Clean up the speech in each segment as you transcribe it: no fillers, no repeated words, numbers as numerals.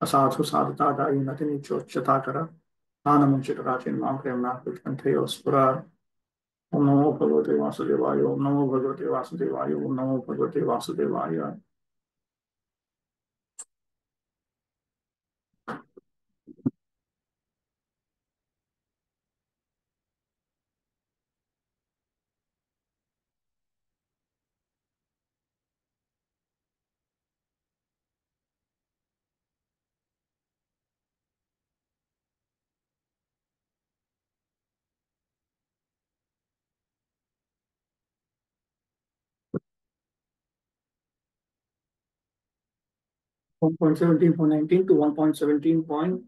असाधु साधुतादायी नतिनीचोच्चताकर आनमुचितराचिन् मां प्रेम्णा कृतकण्ठयो स्फुरा। ओम नमो भगवते वासुदेवाय। ओम नमो भगवते वासुदेवाय। ओम नमो भगवते वासुदेवाय। 1.17.19 to 1.17.31.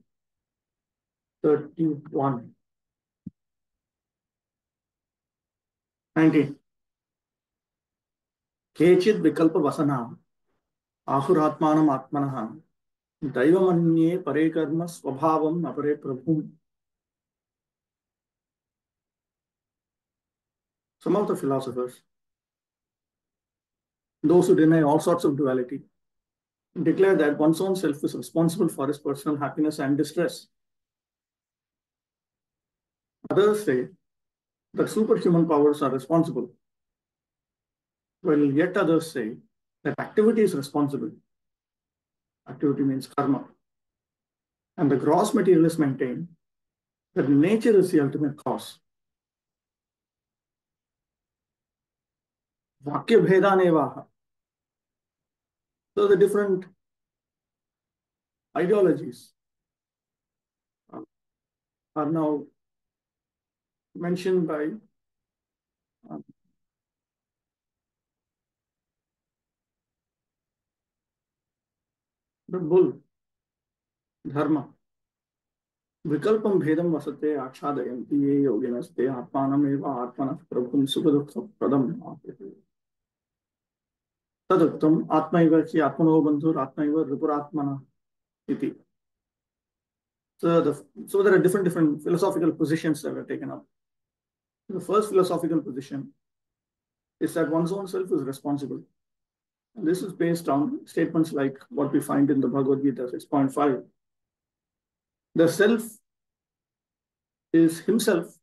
19. केचित् विकल्प वसना आहुरात्मानम् आत्मनः दैवमन्ये परे कर्म स्वभावम् अपरे प्रभु. Some of the philosophers, those who deny all sorts of duality, declare that one's own self is responsible for his personal happiness and distress. Others say that superhuman powers are responsible, while yet others say that activity is responsible. Activity means karma. And the gross materialists maintain that nature is the ultimate cause. Vakya bhedanevaha. So the different ideologies are now mentioned by the bull, dharma. Vikalpam bhedam vasate achadayanti ye yoginasте atmanam eva atmanah prabhum sukha pradam apyate. Taduktam atmaiva ki atmano bandhur atmaiva ripuratmana iti. So there are different philosophical positions that are taken up. The first philosophical position is that one's own self is responsible. And this is based on statements like what we find in the Bhagavad Gita 6.5. The self is himself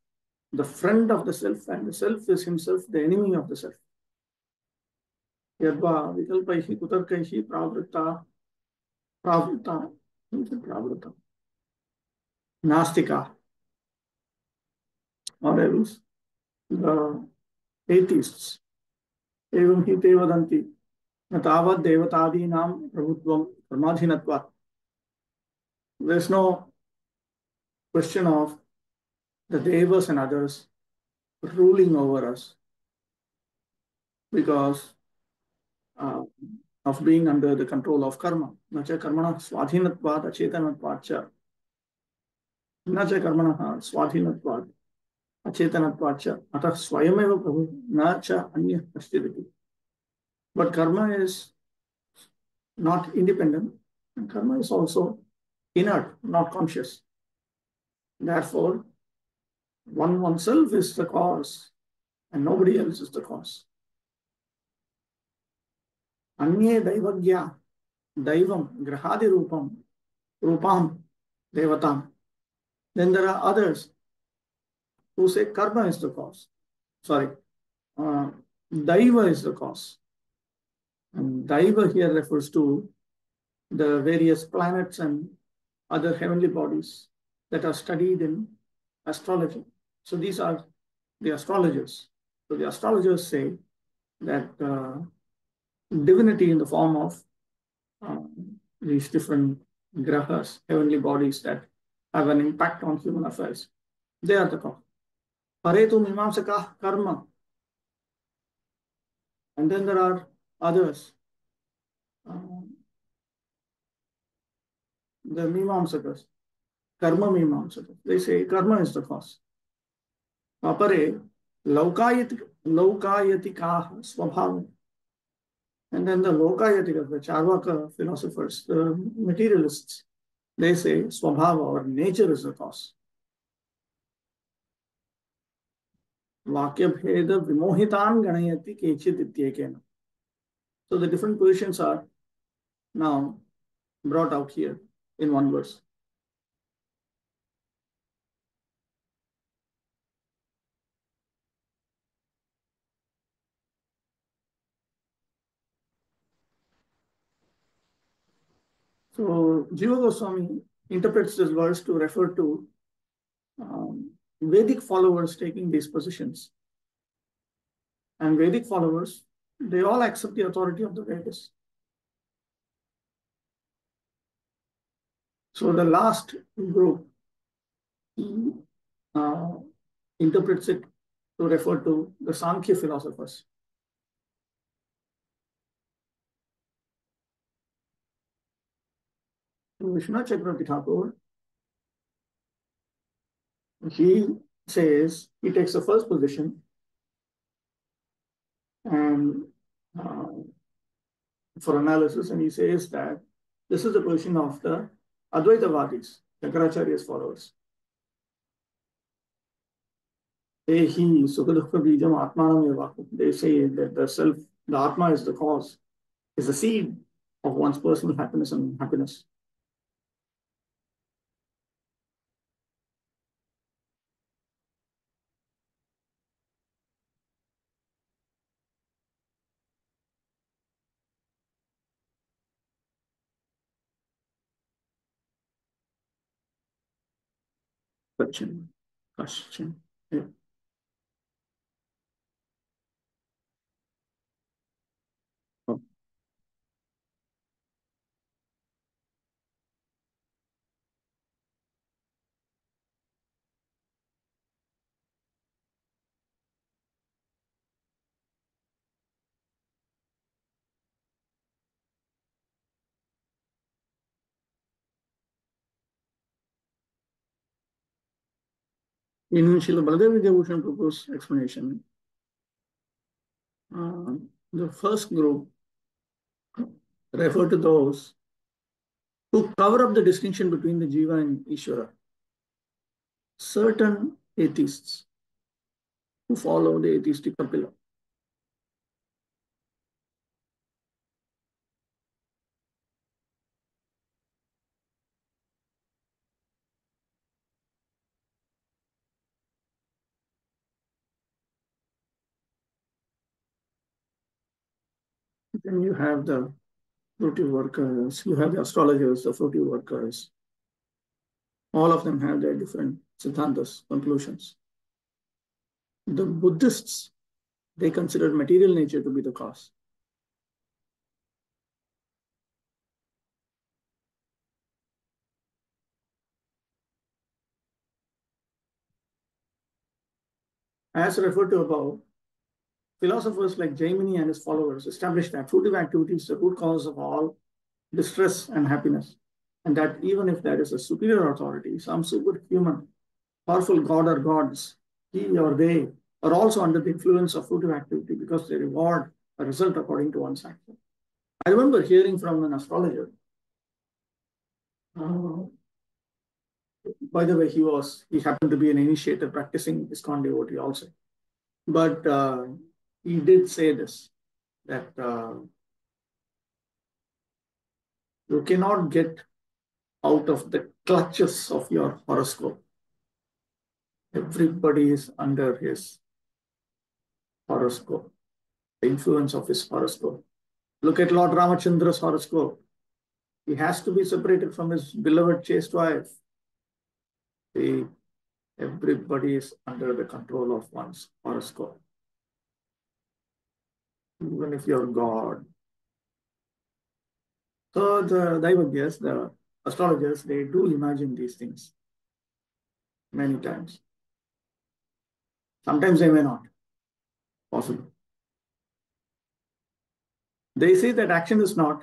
the friend of the self, and the self is himself the enemy of the self. Yadva vikalpaihi kutarkaihi pravritta nastika, or else the atheists evam hi te vadanti natavad devatadinam prabhutvam pramadhinatvat. There's no question of the devas and others ruling over us because of being under the control of karma. Nacha karmana swadhinatvad acetanatvad. Nacha karmana swadhinatvad acetanatvad. Atah swayameva prabhu nacha anya kastiriti. But karma is not independent, and karma is also inert, not conscious. Therefore, oneself is the cause, and nobody else is the cause. Anye daivagya, daivam, grahadi rupam, devatam. Then there are others who say karma is the cause. Sorry, daiva is the cause. And daiva here refers to the various planets and other heavenly bodies that are studied in astrology. So these are the astrologers. So the astrologers say that divinity in the form of these different grahas, heavenly bodies that have an impact on human affairs, they are the cause. Paretu mimamsaka karma. And then there are others. The mimamsakas, karma mimamsakas. They say karma is the cause. Apare laukayatikaha swabhavam. And then the Lokayatika, the Charvaka philosophers, the materialists, they say swabhava, or nature, is the cause. Vakya bheda vimohitan ganayati kechit ityekena. So the different positions are now brought out here in one verse. So Jiva Goswami interprets this verse to refer to Vedic followers taking these positions. And Vedic followers, they all accept the authority of the Vedas. So the last group, he interprets it to refer to the Sankhya philosophers. Vishnu Chakravarti Thakur, he says, he takes the first position and for analysis, and he says that this is the position of the Advaitavadis, Shankaracharya's followers. They say that the self, the Atma is the cause, is the seed of one's personal happiness and unhappiness. Question. Yeah. Oh. In Srila Baladev Vidyabhushan Prabhu's explanation, the first group refer to those who cover up the distinction between the Jiva and Ishvara. Certain atheists who follow the atheistic Kapila. Then you have the fruitive workers, you have the astrologers, the fruitive workers. All of them have their different siddhantas, conclusions. The Buddhists, they consider material nature to be the cause. As referred to above, philosophers like Jaimini and his followers established that fruitive activity is the root cause of all distress and happiness, and that even if there is a superior authority, some superhuman, powerful god or gods, he or they are also under the influence of fruitive activity because they reward a result according to one's action. I remember hearing from an astrologer. By the way, he happened to be an initiator practicing ISKCON devotee also. But he did say this, that you cannot get out of the clutches of your horoscope. Everybody is under his horoscope, the influence of his horoscope. Look at Lord Ramachandra's horoscope. He has to be separated from his beloved chaste wife. Everybody is under the control of one's horoscope. Even if you're God. So the Daivagyas, the astrologers, they do imagine these things many times. Sometimes they may not. Possible. They say that action is not.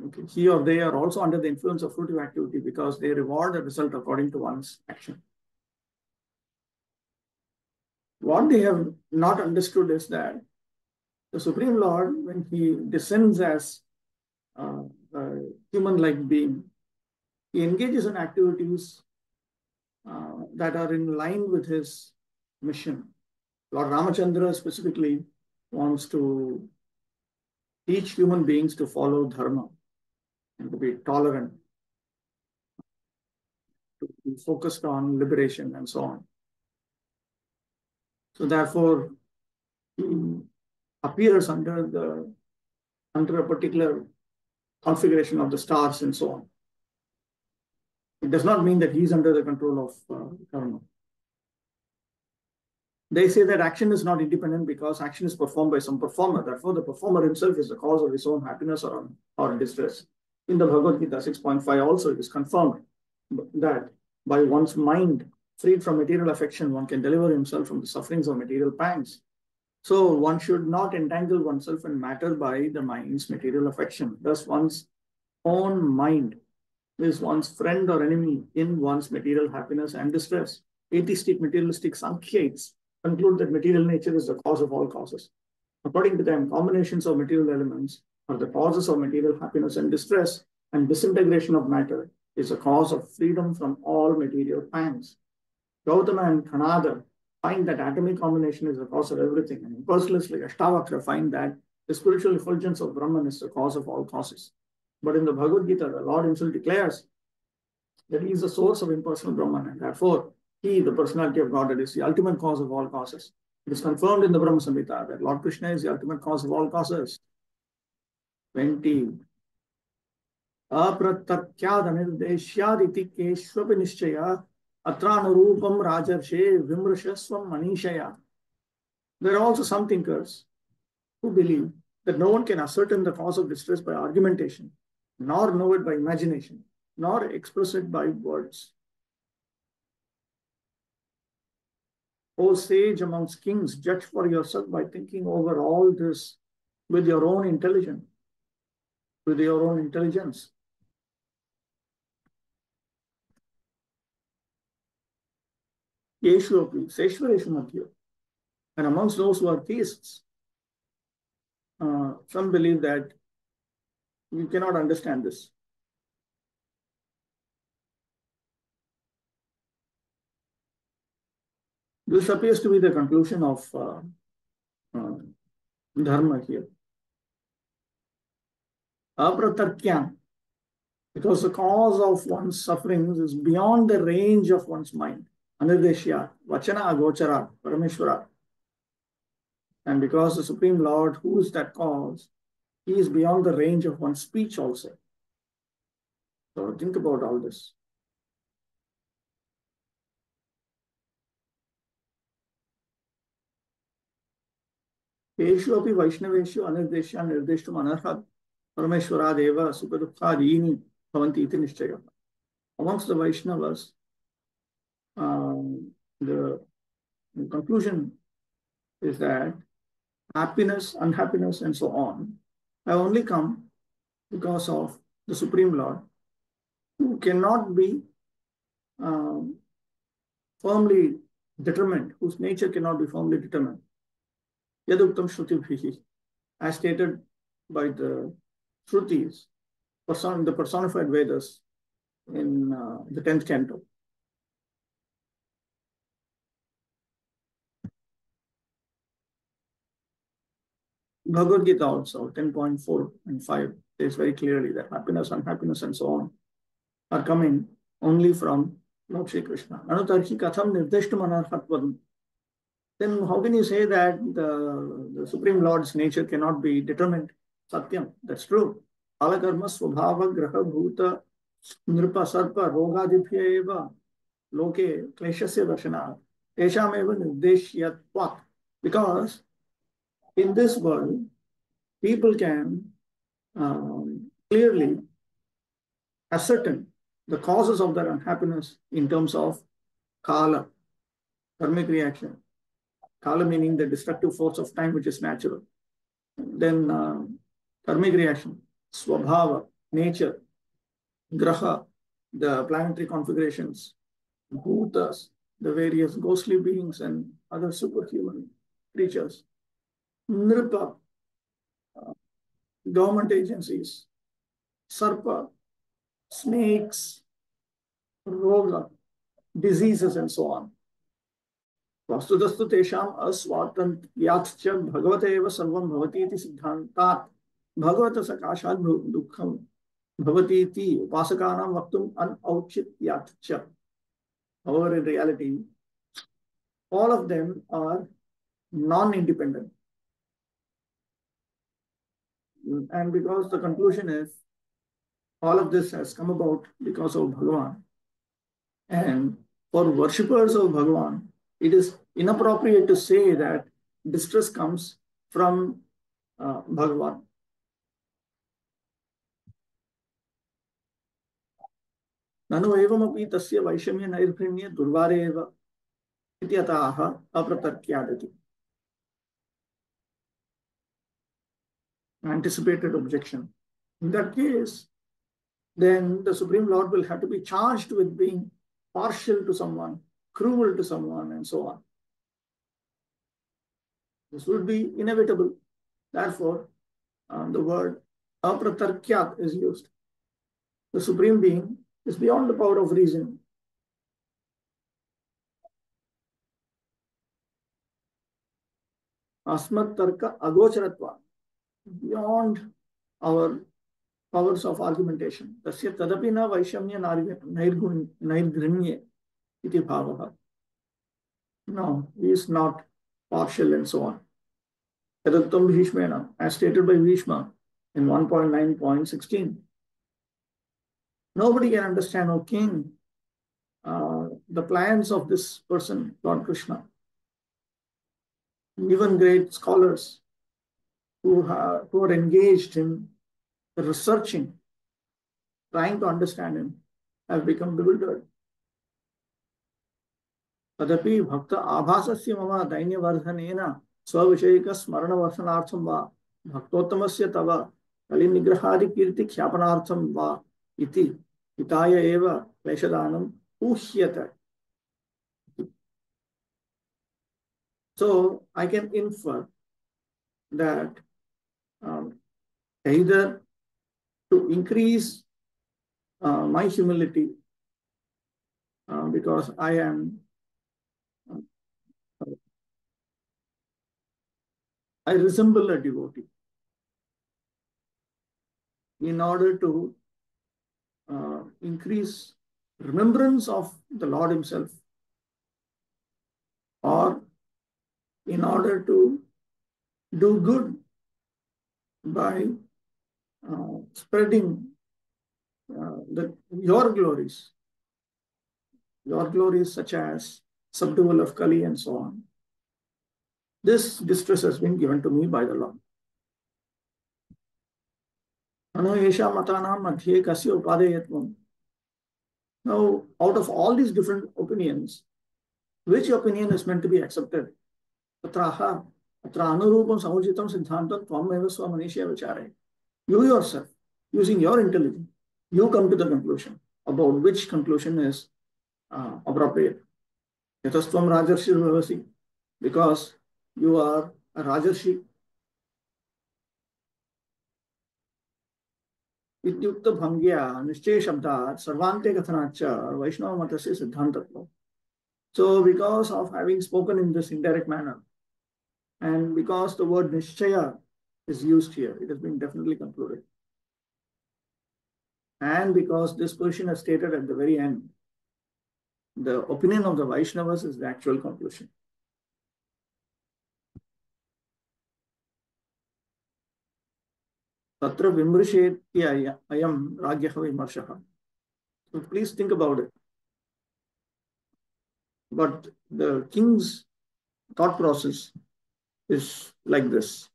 Okay. He or they are also under the influence of fruitive activity because they reward a result according to one's action. What they have not understood is that the Supreme Lord, when he descends as a human-like being, he engages in activities that are in line with his mission. Lord Ramachandra specifically wants to teach human beings to follow dharma and to be tolerant focused on liberation and so on. So therefore, he appears under a particular configuration of the stars and so on. It does not mean that he is under the control of karma. They say that action is not independent because action is performed by some performer. Therefore, the performer himself is the cause of his own happiness or distress. In the Bhagavad Gita 6.5 also it is confirmed that by one's mind freed from material affection, one can deliver himself from the sufferings of material pangs. So one should not entangle oneself in matter by the mind's material affection. Thus, one's own mind is one's friend or enemy in one's material happiness and distress. Atheistic materialistic Sankhyates conclude that material nature is the cause of all causes. According to them, combinations of material elements are the causes of material happiness and distress, and disintegration of matter is a cause of freedom from all material pangs. Gautama and Kanada find that atomic combination is the cause of everything, and impersonalists like Ashtavakra find that the spiritual effulgence of Brahman is the cause of all causes. But in the Bhagavad Gita, the Lord himself declares that he is the source of impersonal Brahman, and therefore he, the personality of Godhead, is the ultimate cause of all causes. It is confirmed in the Brahma Samhita that Lord Krishna is the ultimate cause of all causes. 20. Apratatyadanirdesyaditi keshvapi nishchaya atranurupam rajarshe vimrashasvam manishaya. There are also some thinkers who believe that no one can ascertain the cause of distress by argumentation, nor know it by imagination, nor express it by words. O sage amongst kings, judge for yourself by thinking over all this with your own intelligence. With your own intelligence. Yeshuapi, Seshwareshu Madhya. And amongst those who are theists, some believe that you cannot understand this. This appears to be the conclusion of Dharma here. Apratarkyam, because the cause of one's sufferings is beyond the range of one's mind. Anirdeshya, Vachana Agochara, Parameshwara. And because the Supreme Lord, who is that cause, he is beyond the range of one's speech also. So think about all this. Eshu api Vaishnaveshu Anirdeshya Nirdeshtum Anarhat Parameshwara Deva Sukadukha Dini Bhavanti Iti Nishchaya. Amongst the Vaishnavas, the conclusion is that happiness, unhappiness, and so on have only come because of the Supreme Lord, who cannot be firmly determined, whose nature cannot be firmly determined. Yaduktam Shrutibhihi, as stated by the Shrutis, the personified Vedas in the 10th canto. Bhagavad Gita also, 10.4 and 5, says very clearly that happiness, unhappiness, and so on are coming only from Lord Shri Krishna. Anutarhi katham nirdeshtum anarhatvam. Then how can you say that the Supreme Lord's nature cannot be determined? Satyam, that's true. Alakarma swabhava graha bhuta nripa sarpa rogadibhya eva loke kleshasya darshana tesham eva nirdeshyatvat. Because in this world, people can clearly ascertain the causes of their unhappiness in terms of kala, karmic reaction. Kala meaning the destructive force of time, which is natural. Then karmic reaction, swabhava, nature, graha, the planetary configurations, bhutas, the various ghostly beings and other superhuman creatures, nripa, government agencies, sarpa, snakes, roga, diseases, and so on. Vastudastu tesham aswatantyatcha bhagavata eva sarvam bhavati iti siddhantat bhagavata sakashat dukkham bhavati iti upasakanam vaktum anauchityatcha. However, in reality, all of them are non-independent. And because the conclusion is all of this has come about because of Bhagavan. And for worshippers of Bhagavan, it is inappropriate to say that distress comes from Bhagavan. ननु एवमपि तस्य वैषम्य नैर्घृण्य दुर्वारे एव इति अतः अप्रतर्क्यादति. Anticipated objection. In that case, then the Supreme Lord will have to be charged with being partial to someone, cruel to someone, and so on. This would be inevitable. Therefore, the word apratarkyat is used. The Supreme Being is beyond the power of reason. Asmat tarka agocharatva, beyond our powers of argumentation. Tasya tadapi na vaishamya nairgrinye iti bhavaha. No, he is not partial and so on. Yadattam Bhishmena, as stated by Bhishma in 1.9.16. Nobody can understand, O king, the plans of this person, Lord Krishna. Even great scholars who are engaged in researching, trying to understand him, have become bewildered. Tadapi bhakta abhasasya mama dainyavardhanena swavishaika smaranavarsanartham va bhaktottamasya tava kalinigrahadi kirti khyapanaartham va iti hitaya eva kleshadanam uhyata. So I can infer that either to increase my humility because I resemble a devotee, in order to increase remembrance of the Lord himself, or in order to do good by spreading your glories such as subdual of Kali and so on. This distress has been given to me by the Lord. Now, out of all these different opinions, which opinion is meant to be accepted? You yourself, using your intelligence, you come to the conclusion about which conclusion is appropriate. Yatasvam Rajarshi Bhavasi, because you are a Rajarshi. Ityukta Bhangya Nishchay Shabdat Sarvante Kathanacha Vaishnava Matasya Siddhantatva. So because of having spoken in this indirect manner, and because the word Nishchaya is used here, it has been definitely concluded. And because this position is stated at the very end, the opinion of the Vaishnavas is the actual conclusion. Tatra vimrishetya ayam ragyaha vimarshaha. So please think about it. But the king's thought process is like this.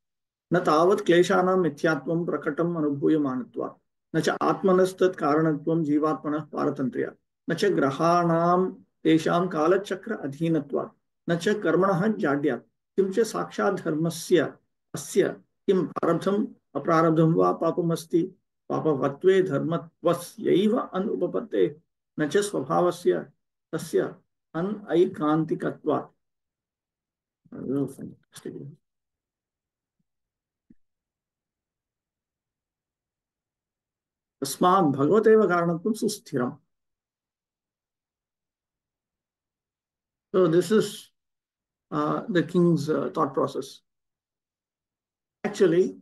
न तावत् क्लेशानां मिथ्यात्वं प्रकटम् अनुभूयमानत्वात् न च आत्मनस्तत् कारणत्वं जीवात्मनः पारतन्त्र्या न च ग्रहाणां तेषां कालचक्र अधीनत्वात् न च कर्मणः जाड्यात् किं च साक्षात् धर्मस्य अस्य किं प्रारब्धम् अप्रारब्धं वा पापमस्ति पापवत्वे धर्मत्वस्यैव अनुपपत्तेः न च स्वभावस्य तस्य अनैकान्तिकत्वात्. तस्मात् भगवतेव कारणत्वं सुस्थिरम्. So this is the king's thought process. Actually,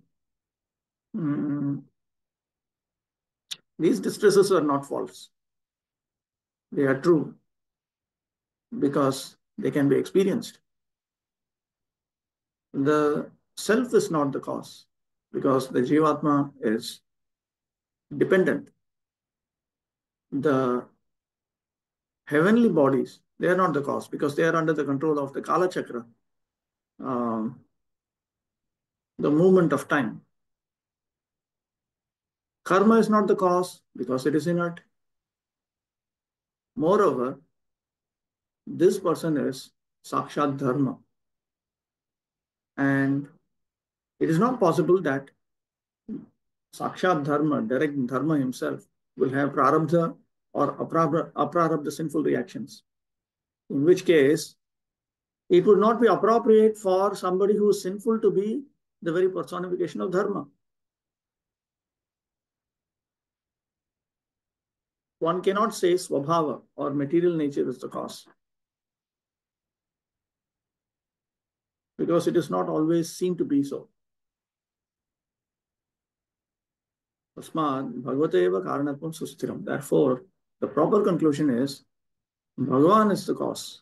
these distresses are not false. They are true. because they can be experienced. The self is not the cause because the Jivatma is dependent. The heavenly bodies, they are not the cause because they are under the control of the Kala Chakra, the movement of time. Karma is not the cause because it is inert. Moreover, this person is Sakshat Dharma. And it is not possible that Sakshat Dharma, direct Dharma himself, will have Prarabdha or Aprarabdha sinful reactions. In which case, it would not be appropriate for somebody who is sinful to be the very personification of Dharma. One cannot say Swabhava or material nature is the cause, because it is not always seen to be so. Tasmad Bhagavate eva karanatvam sustiram. Therefore, the proper conclusion is Bhagavan is the cause.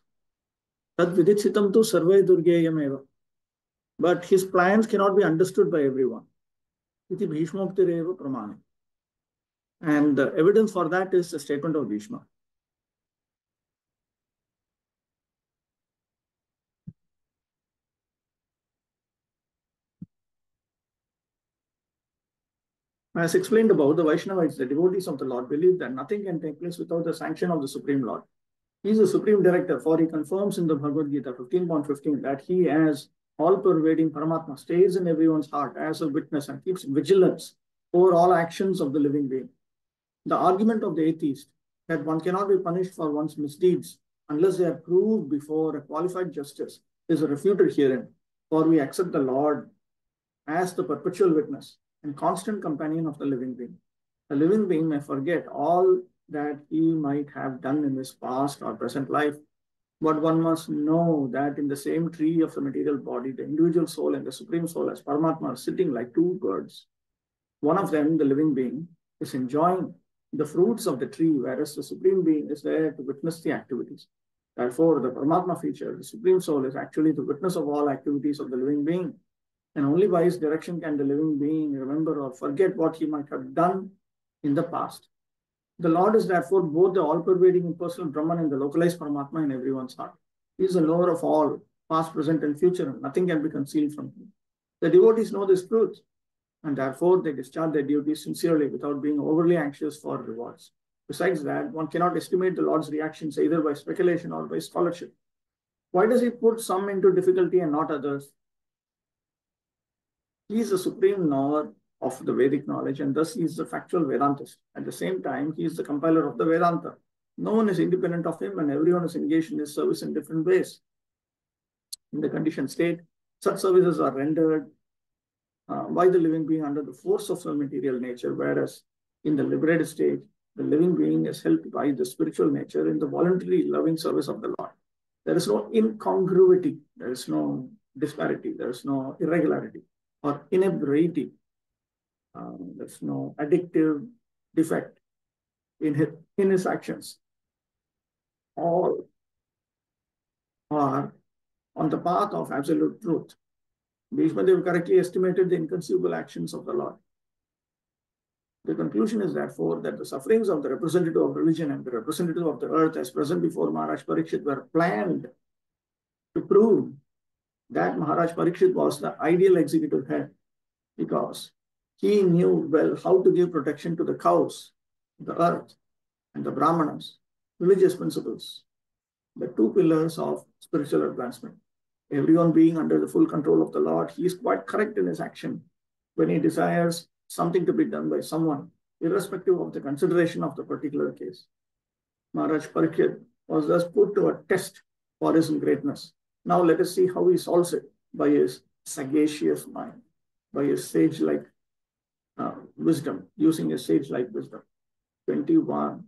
Tad viditsitam tu sarve durgeyam eva. But his plans cannot be understood by everyone. Iti bhishmoktireva pramana. And the evidence for that is the statement of Bhishma. As explained above, the Vaishnavites, the devotees of the Lord, believe that nothing can take place without the sanction of the Supreme Lord. He is the Supreme Director, for he confirms in the Bhagavad Gita 15.15 that he, as all-pervading Paramatma, stays in everyone's heart as a witness and keeps vigilance over all actions of the living being. The argument of the atheist that one cannot be punished for one's misdeeds unless they are proved before a qualified justice is refuted herein, for we accept the Lord as the perpetual witness and constant companion of the living being. The living being may forget all that he might have done in his past or present life, but one must know that in the same tree of the material body, the individual soul and the supreme soul as Paramatma are sitting like two birds. One of them, the living being, is enjoying the fruits of the tree, whereas the supreme being is there to witness the activities. Therefore, the Paramatma feature, the supreme soul, is actually the witness of all activities of the living being. And only by his direction can the living being remember or forget what he might have done in the past. The Lord is therefore both the all-pervading impersonal Brahman and the localized Paramatma in everyone's heart. He is the knower of all, past, present, and future, and nothing can be concealed from him. The devotees know this truth, and therefore they discharge their duties sincerely without being overly anxious for rewards. Besides that, one cannot estimate the Lord's reactions either by speculation or by scholarship. Why does he put some into difficulty and not others? He is the supreme knower of the Vedic knowledge, and thus he is the factual Vedantist. At the same time, he is the compiler of the Vedanta. No one is independent of him, and everyone is engaged in his service in different ways. In the conditioned state, such services are rendered by the living being under the force of the material nature, whereas in the liberated state, the living being is helped by the spiritual nature in the voluntary loving service of the Lord. There is no incongruity, there is no disparity, there is no irregularity or inebriety. There's no addictive defect in his actions. All are on the path of absolute truth. Bhishma Dev correctly estimated the inconceivable actions of the Lord. The conclusion is therefore that the sufferings of the representative of religion and the representative of the earth as present before Maharaj Parikshit were planned to prove that Maharaj Parikshit was the ideal executive head, because he knew well how to give protection to the cows, the earth, and the Brahmanas, religious principles, the two pillars of spiritual advancement. Everyone being under the full control of the Lord, he is quite correct in his action when he desires something to be done by someone, irrespective of the consideration of the particular case. Maharaj Parikshit was thus put to a test for his greatness. Now let us see how he solves it by his sagacious mind, by his sage-like wisdom, using his sage-like wisdom. 21.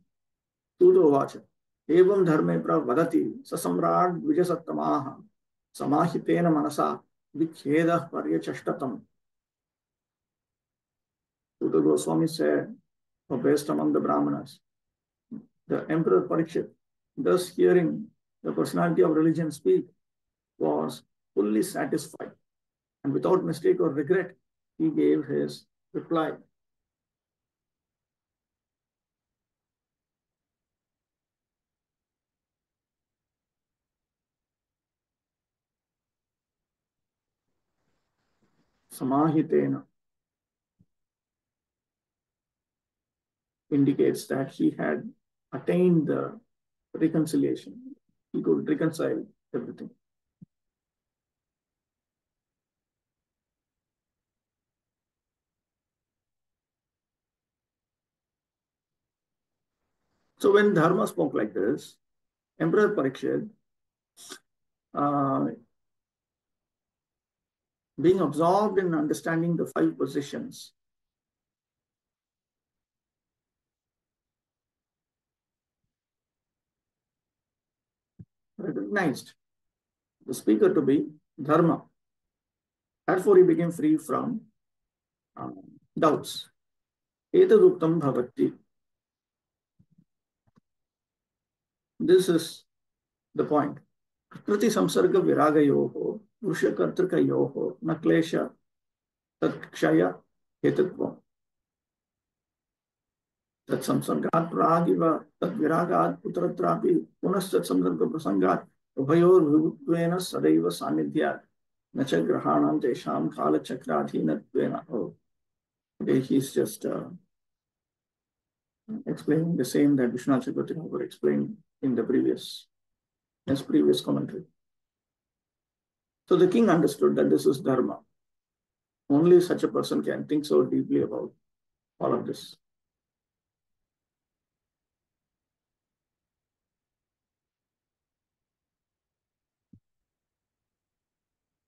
Tudo vacha. Evam dharme pravadati sasamrad vijasattamaha samahitena manasa vikheda paryachashtatam. Tudo Goswami said, or based among the Brahmanas, the Emperor Parikshit, thus hearing the personality of religion speak was fully satisfied, and without mistake or regret, he gave his reply. Samahitena indicates that he had attained the reconciliation. He could reconcile everything. So when Dharma spoke like this, Emperor Parikshit, uh, being absorbed in understanding the five positions, recognized the speaker to be Dharma. Therefore, he became free from doubts. Etaduktam bhavati. This is the point. Prakriti samsarga viragayoho, vrushyakartrikayoho, naklesha tatkshaya hetatvam. Tat samsargat pragiva, tat viragat putratrapi, punastat samsarga prasangat, ubhayor vivuttvena sadaiva sanidhyat, nacha grahanam tesham kala chakradhinattvena. Oh, okay, he's just explaining the same that Vishwanath Chakravarti explained in the previous commentary. So the king understood that this is dharma. Only such a person can think so deeply about all of this.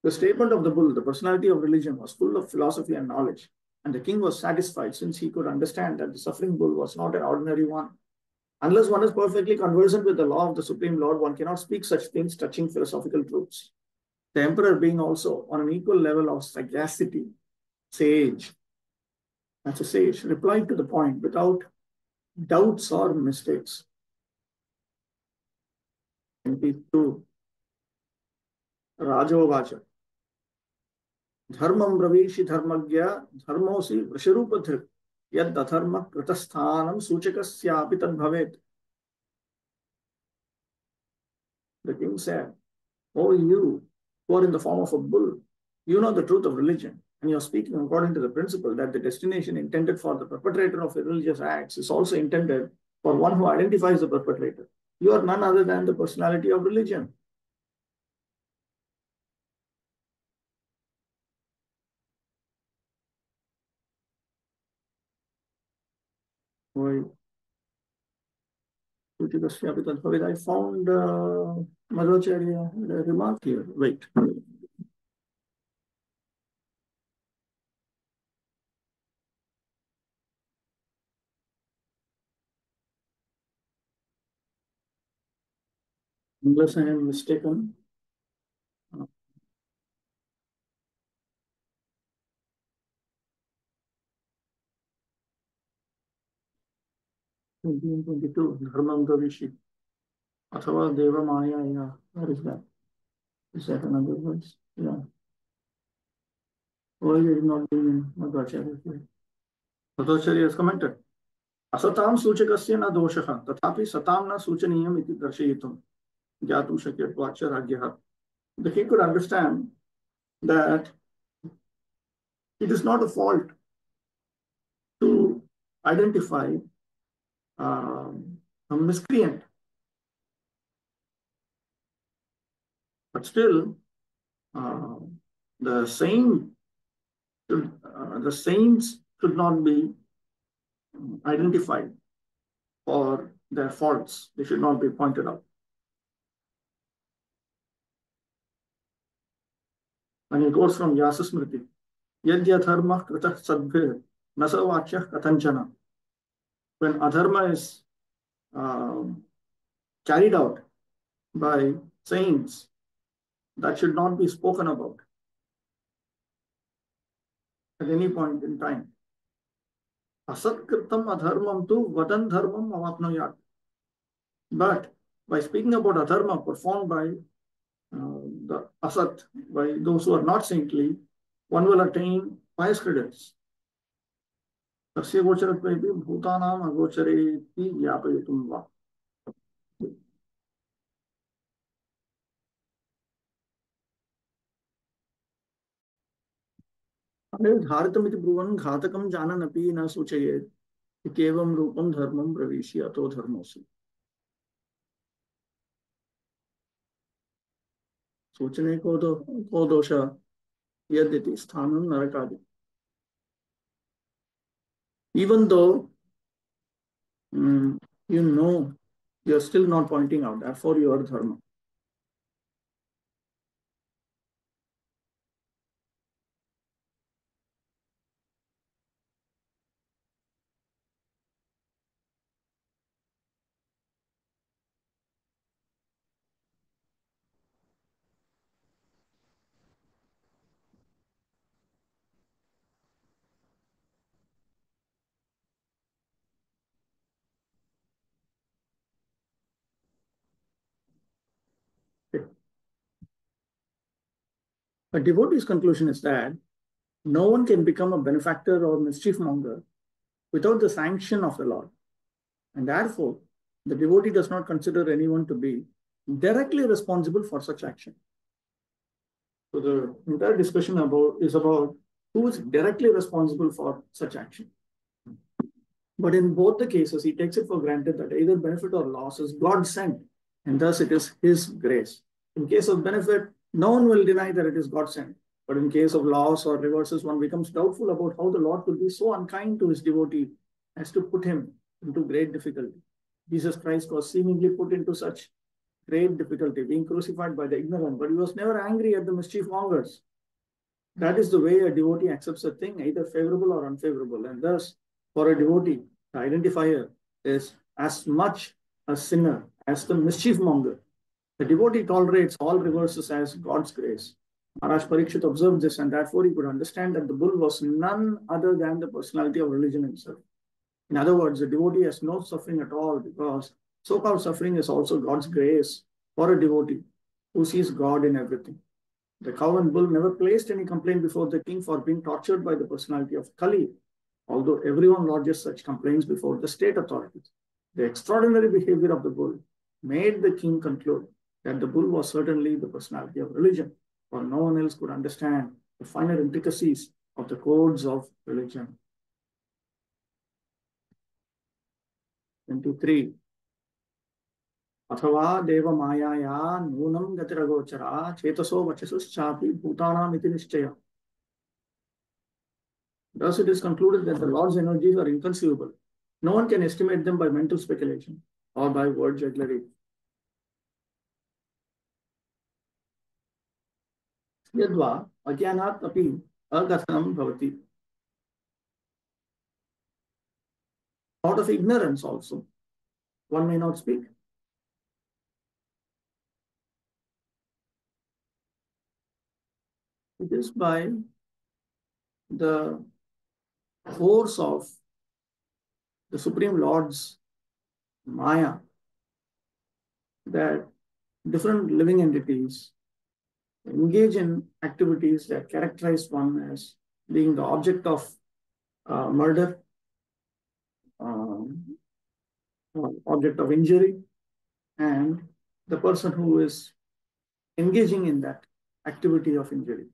The statement of the bull, the personality of religion, was full of philosophy and knowledge, and the king was satisfied since he could understand that the suffering bull was not an ordinary one. Unless one is perfectly conversant with the law of the Supreme Lord, one cannot speak such things touching philosophical truths. The emperor, being also on an equal level of sagacity, sage, that's a sage, replied to the point without doubts or mistakes. 22. Rajovacha. Dharmam bravishi dharmagya dharmosi vrisharupadhrik yad dharma kritasthanam suchakasyapi tad bhavet. The king said, "Oh, you who are in the form of a bull, you know the truth of religion, and you are speaking according to the principle that the destination intended for the perpetrator of religious acts is also intended for one who identifies the perpetrator. You are none other than the personality of religion." I found Madhvacharya remark here. Wait. Unless I am mistaken. 22, Dharmam Gavishi. Athava Deva Maya. Yeah. Where is that? Is that another verse? Yeah. Why is it not being in Madhvacharya here? Madhvacharya has commented. Asatam suchakasya na doshaha, tathapi satam na suchaniyam iti darshayitum. Jatu shakyatvacha ragyaha. The king could understand that it is not a fault to identify a miscreant. But still, the saints should not be identified for their faults. They should not be pointed out. And it goes from Yasasmriti. Yadya dharma kritah sadbhir nasavachya katanchana. When adharma is carried out by saints, that should not be spoken about at any point in time. Asatkritam adharmam tu vadan dharmam avapnoyat. But By speaking about adharma performed by the asat, by those who are not saintly, one will attain pious credits. तस्य गोचरत्वेपि भूतानाम् अगोचरेति ज्ञापयितुं वा. धारितमिति ब्रुवन् घातकं जानन् अपि न सूचयेत् इत्येवं रूपं धर्मं प्रविश्य अतो धर्मोऽसि. सूचने को दोष यद्यति स्थानं नरकादि. Even though you know, you're still not pointing out, therefore you are dharma. A devotee's conclusion is that no one can become a benefactor or mischief monger without the sanction of the Lord. And therefore, the devotee does not consider anyone to be directly responsible for such action. So the entire discussion is about who is directly responsible for such action. But in both the cases, he takes it for granted that either benefit or loss is God sent, and thus it is his grace. In case of benefit, no one will deny that it is God sent. But in case of loss or reverses, one becomes doubtful about how the Lord could be so unkind to his devotee as to put him into great difficulty. Jesus Christ was seemingly put into such great difficulty, being crucified by the ignorant, but he was never angry at the mischief mongers. That is the way a devotee accepts a thing, either favorable or unfavorable. And thus, for a devotee, the identifier is as much a sinner as the mischief monger. The devotee tolerates all reverses as God's grace. Maharaj Parikshit observed this, and therefore he could understand that the bull was none other than the personality of religion himself. In other words, the devotee has no suffering at all, because so-called suffering is also God's grace for a devotee who sees God in everything. The cow and bull never placed any complaint before the king for being tortured by the personality of Kali, although everyone lodges such complaints before the state authorities. The extraordinary behavior of the bull made the king conclude that the bull was certainly the personality of religion, for no one else could understand the finer intricacies of the codes of religion. 23. अथवा देव मायाया नूनं गतिरगोचरा चेतसो वचसुश्चापि भूतानामिति निश्चय. Thus it is concluded that the Lord's energies are inconceivable. No one can estimate them by mental speculation or by word jugglery. Yadva ajnanat api agathanam bhavati. Out of ignorance also, one may not speak. It is by the force of the Supreme Lord's Maya that different living entities engage in activities that characterize one as being the object of murder, object of injury, and the person who is engaging in that activity of injury.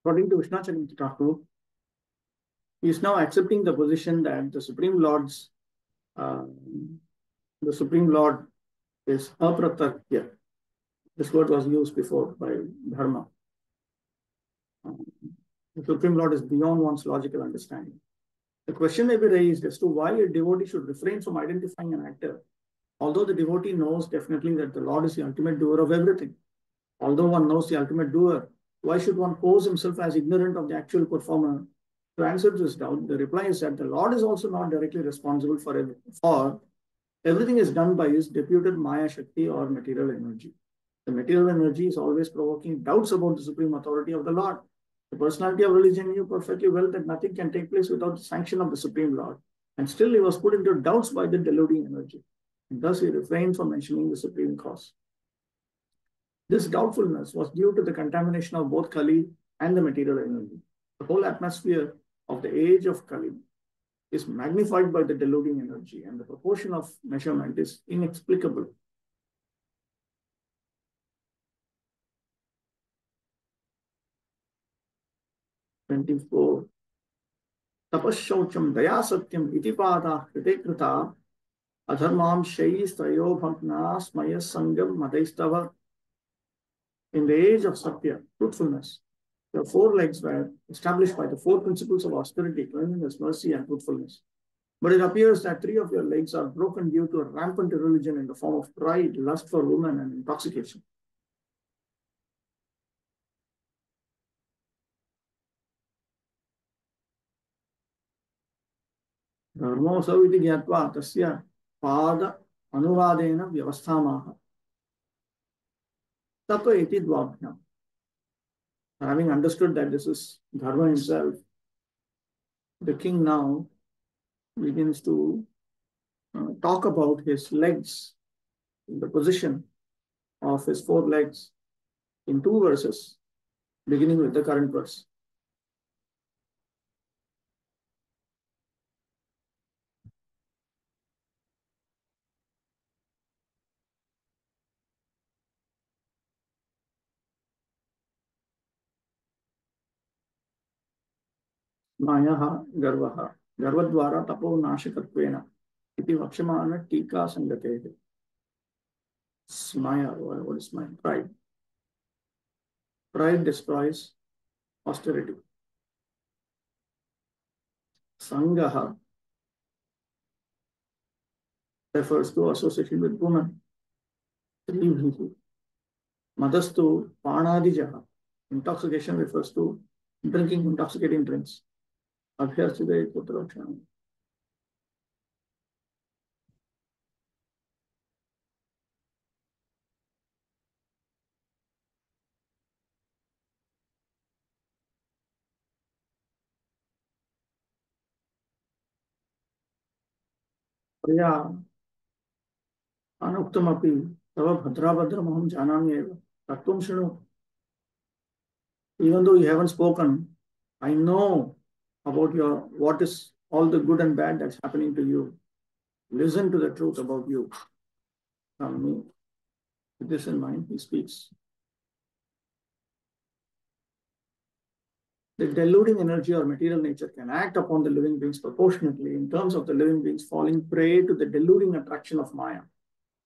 According to Vishnacharya Thakur, he is now accepting the position that the Supreme Lord is apratatya. This word was used before by Dharma. The Supreme Lord is beyond one's logical understanding. The question may be raised as to why a devotee should refrain from identifying an actor, although the devotee knows definitely that the Lord is the ultimate doer of everything. Although one knows the ultimate doer, why should one pose himself as ignorant of the actual performer? To answer this doubt, the reply is that the Lord is also not directly responsible for everything, for everything is done by his deputed Maya Shakti or material energy. The material energy is always provoking doubts about the supreme authority of the Lord. The personality of religion knew perfectly well that nothing can take place without the sanction of the Supreme Lord, and still he was put into doubts by the deluding energy. And thus he refrained from mentioning the supreme cause. This doubtfulness was due to the contamination of both Kali and the material energy. The whole atmosphere of the age of Kali is magnified by the deluding energy, and the proportion of measurement is inexplicable. Tapashaucham daya satyam itipada krite krita adharmam shayistrayo bhagna smaya sangam madaistava. In the age of Satya, truthfulness, the four legs were established by the four principles of austerity, cleanliness, mercy, and truthfulness. But it appears that three of your legs are broken due to a rampant religion in the form of pride, lust for women, and intoxication. धर्मोऽसौ इति ज्ञात्वा तस्य पाद अनुवादेन व्यवस्थामाह तत्व इति द्वाभ्याम्. Having understood that this is Dharma himself, the king now begins to talk about his legs, the position of his four legs in two verses, beginning with the current verse. मायः गर्वः गर्वद्वारा तपो नाशकत्वेन इति वक्ष्यमाण टीका संगतेः. Maya, what is Maya? Pride. Pride destroys austerity. Sangaha refers to association with women. Madastu panadijaha. Intoxication refers to drinking intoxicating drinks. Abhyarchide putrakshanam. प्रिया अनुक्तमपि तव भद्राभद्रमहं जानामि एव तत्त्वं शृणु. Even though you haven't spoken, I know about your what is all the good and bad that's happening to you. Listen to the truth about you from me. With this in mind, he speaks. The deluding energy or material nature can act upon the living beings proportionately in terms of the living beings falling prey to the deluding attraction of Maya.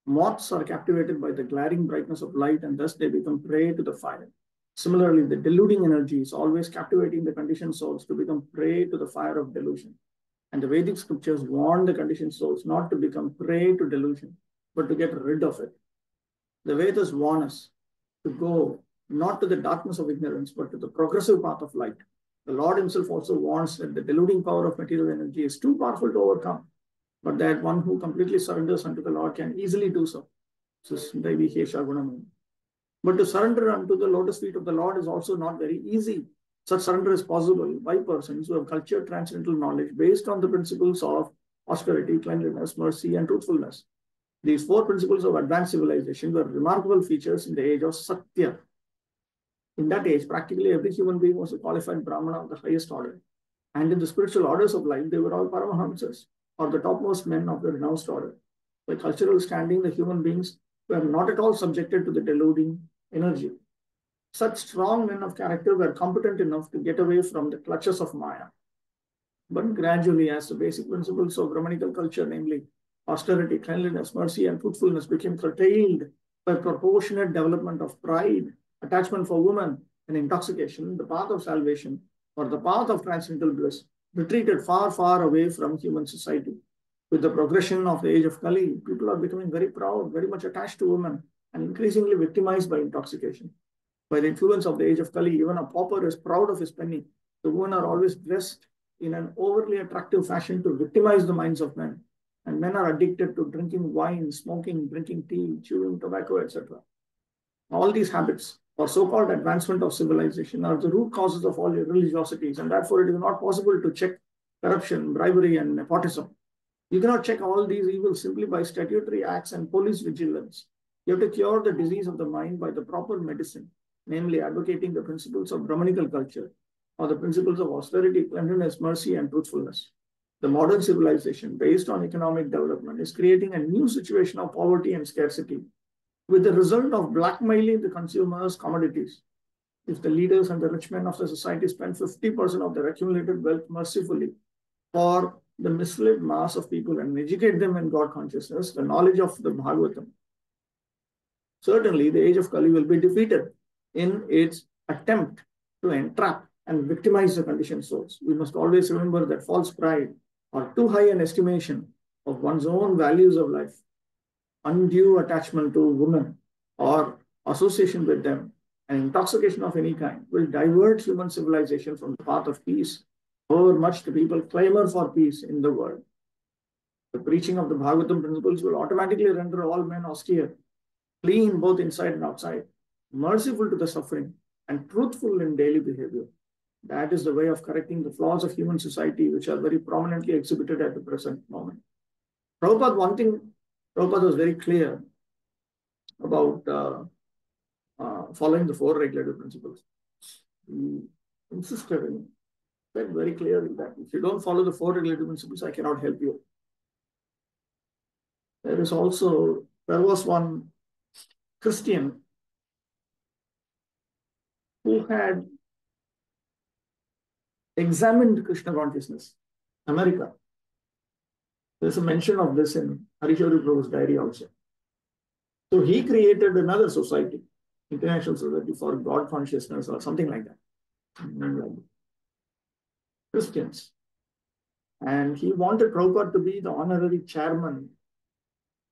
Moths are captivated by the glaring brightness of light and thus they become prey to the fire. Similarly, the deluding energy is always captivating the conditioned souls to become prey to the fire of delusion. And the Vedic scriptures warn the conditioned souls not to become prey to delusion, but to get rid of it. The Vedas warn us to go not to the darkness of ignorance, but to the progressive path of light. The Lord himself also warns that the deluding power of material energy is too powerful to overcome, but that one who completely surrenders unto the Lord can easily do so. This is Daivi Hesha Gunam. But to surrender unto the lotus feet of the Lord is also not very easy. Such surrender is possible by persons who have cultured transcendental knowledge based on the principles of austerity, cleanliness, mercy, and truthfulness. These four principles of advanced civilization were remarkable features in the age of Satya. In that age, practically every human being was a qualified Brahmana of the highest order. And in the spiritual orders of life, they were all Paramahamsas, or the topmost men of the renounced order. By cultural standing, the human beings were not at all subjected to the deluding energy. Such strong men of character were competent enough to get away from the clutches of Maya. But gradually, as the basic principles of Brahmanical culture, namely austerity, cleanliness, mercy, and truthfulness, became curtailed by proportionate development of pride, attachment for women, and intoxication, the path of salvation, or the path of transcendental bliss, retreated far, far away from human society. With the progression of the age of Kali, people are becoming very proud, very much attached to women, and increasingly victimized by intoxication. By the influence of the age of Kali, even a pauper is proud of his penny. The women are always dressed in an overly attractive fashion to victimize the minds of men. And men are addicted to drinking wine, smoking, drinking tea, chewing tobacco, etc. All these habits, or so-called advancement of civilization, are the root causes of all religiosities, and therefore it is not possible to check corruption, bribery, and nepotism. You cannot check all these evils simply by statutory acts and police vigilance. You have to cure the disease of the mind by the proper medicine, namely advocating the principles of Brahmanical culture, or the principles of austerity, cleanliness, mercy, and truthfulness. The modern civilization, based on economic development, is creating a new situation of poverty and scarcity, with the result of blackmailing the consumers' commodities. If the leaders and the rich men of the society spend 50% of their accumulated wealth mercifully for the misled mass of people and educate them in God consciousness, the knowledge of the Bhagavatam, certainly the age of Kali will be defeated in its attempt to entrap and victimize the conditioned souls. We must always remember that false pride or too high an estimation of one's own values of life, undue attachment to women or association with them, and intoxication of any kind will divert human civilization from the path of peace, however much the people clamor for peace in the world. The preaching of the Bhagavatam principles will automatically render all men austere, clean both inside and outside, merciful to the suffering, and truthful in daily behavior. That is the way of correcting the flaws of human society, which are very prominently exhibited at the present moment. Prabhupada, one thing, Prabhupada was very clear about following the four regulative principles. He insisted and said very clearly that if you don't follow the four regulative principles, I cannot help you. There was one Christian who had examined Krishna consciousness, America. There's a mention of this in Harishori Prabhu's diary also. So he created another society, International Society for God Consciousness or something like that. Christians. And he wanted Prabhupada to be the honorary chairman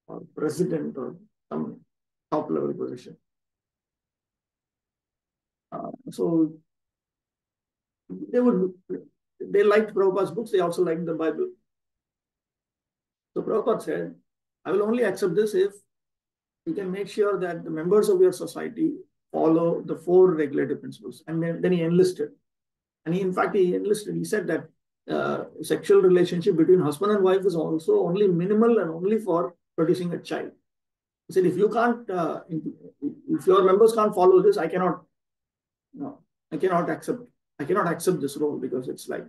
or president or some top level position. So they liked Prabhupada's books, they also liked the Bible. So Prabhupada said, I will only accept this if you can make sure that the members of your society follow the four regulative principles. And then he enlisted. And he enlisted. He said that sexual relationship between husband and wife is also only minimal and only for producing a child. He said, if you can't, if your members can't follow this, I cannot accept this role, because it's like,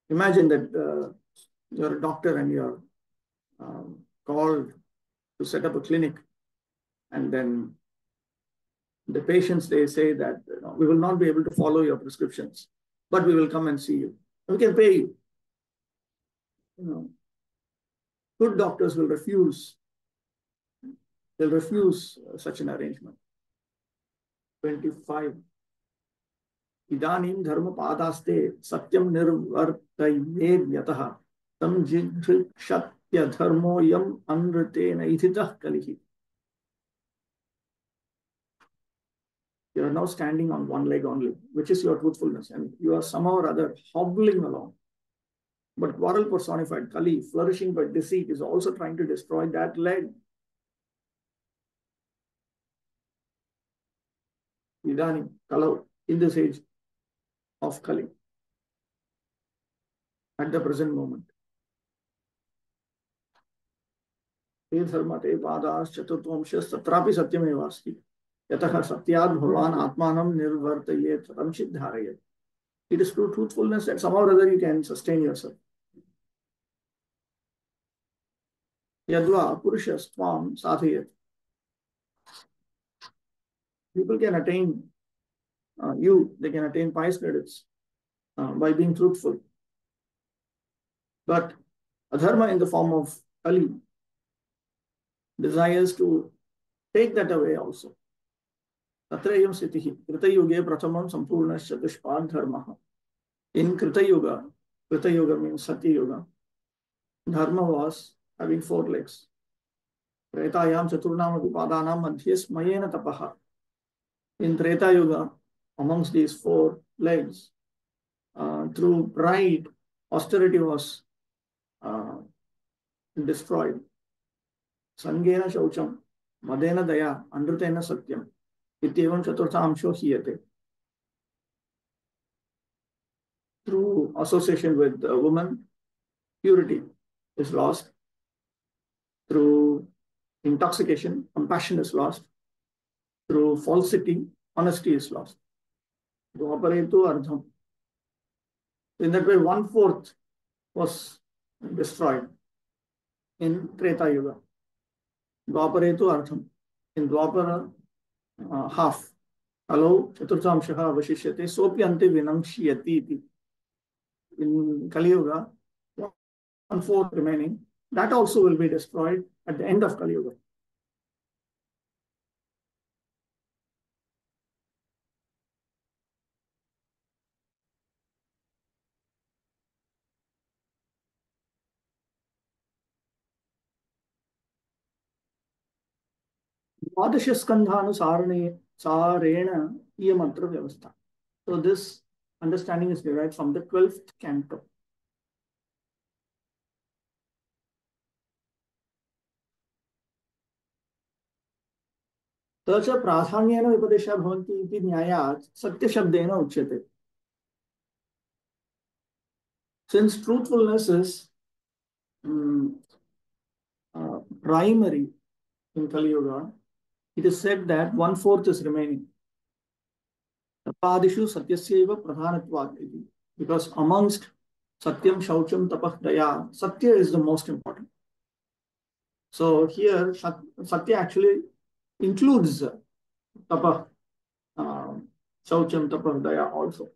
imagine that you're a doctor and you're called to set up a clinic, and then the patients, they say that we will not be able to follow your prescriptions, but we will come and see you. We can pay you. Good doctors will refuse. They'll refuse such an arrangement. 25. Idanim dharma padaste satyam nirvartayed yataha tam jigrishatya dharmo yam anritena ithitah kalihi. You are now standing on one leg only, which is your truthfulness, and you are somehow or other hobbling along. But quarrel personified, Kali, flourishing by deceit, is also trying to destroy that leg. Idanim, Kalau, in this age of Kali, at the present moment. Te dharma te padas chaturtvamshas tatrapi satyamevasti. Yataha satyad bhavan atmanam nirvartayet tam siddharayet. It is through truthfulness that somehow or other you can sustain yourself. Yadva purushas tvam sadhayet. People can attain they can attain pious credits by being truthful. But adharma in the form of Kali desires to take that away also. Tatrayam sitihi, Krita yuge prathamam sampurnash chatushpad dharmaha. In Krita Yuga means Satya Yuga, dharma was having four legs. Tretayam Chaturnam Padanam Madhye Smayena Tapaha. In Treta Yuga, amongst these four legs, through pride, austerity was uh, destroyed. Sangena Shaucham, Madena Daya, Andrutena Satyam, Ityevam Chaturtha Amsho Hiyate. Through association with a woman, purity is lost. Through intoxication, compassion is lost. Through falsity, honesty is lost. Dvaparetu Ardham. In that way, one fourth was destroyed in Treta Yuga. Dvaparetu Ardham. In Dwapara, half. Hello, Chaturthamshaha Avashishyate, Sopyante Vinamshyati. In Kali Yuga, one fourth remaining. That also will be destroyed at the end of Kali Yuga. Dvadashaskandhanusareణ iyamantra vyavastha. So this understanding is derived from the 12th canto. तच प्राधान्येन विपदेशः भवन्ति इति न्यायात् सत्यशब्देन उच्यते. Since truthfulness is primary in Kali Yuga, it is said that one fourth is remaining. Tapadishu satyasyeva pradhanatvat iti. Because amongst satyam, shaucham, tapah, daya, satya is the most important. So here satya actually includes tapah, shaucham, tapah, daya also.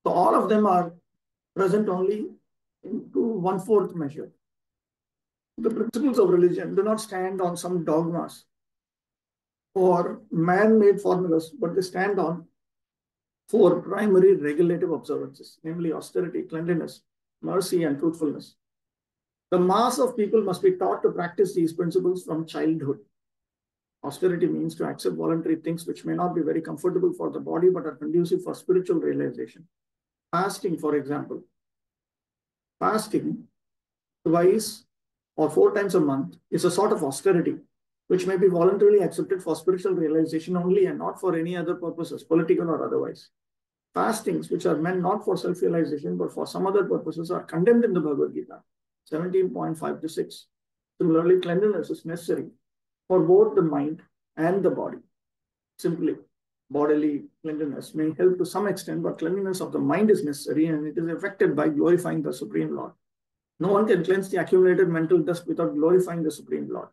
So all of them are present only into one fourth measure. The principles of religion do not stand on some dogmas or man-made formulas, but they stand on four primary regulative observances, namely austerity, cleanliness, mercy, and truthfulness. The mass of people must be taught to practice these principles from childhood. Austerity means to accept voluntary things which may not be very comfortable for the body, but are conducive for spiritual realization. Fasting, for example. Fasting twice or 4 times a month is a sort of austerity, which may be voluntarily accepted for spiritual realization only and not for any other purposes, political or otherwise. Fastings, which are meant not for self-realization, but for some other purposes, are condemned in the Bhagavad Gita, 17.5 to 6. Similarly, cleanliness is necessary for both the mind and the body. Simply, bodily cleanliness may help to some extent, but cleanliness of the mind is necessary and it is affected by glorifying the Supreme Lord. No one can cleanse the accumulated mental dust without glorifying the Supreme Lord.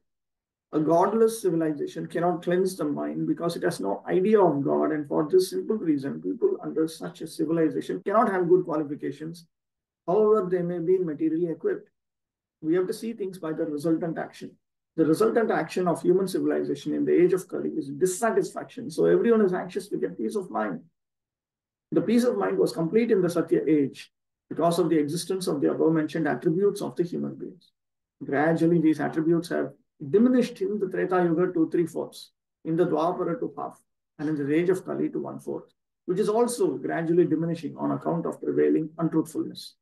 A godless civilization cannot cleanse the mind because it has no idea of God, and for this simple reason, people under such a civilization cannot have good qualifications, however they may be materially equipped. We have to see things by the resultant action. The resultant action of human civilization in the age of Kali is dissatisfaction. So everyone is anxious to get peace of mind. The peace of mind was complete in the Satya age because of the existence of the above-mentioned attributes of the human beings. Gradually, these attributes have diminished in the Treta Yuga to 3/4, in the Dwapara to half, and in the age of Kali to 1/4, which is also gradually diminishing on account of prevailing untruthfulness.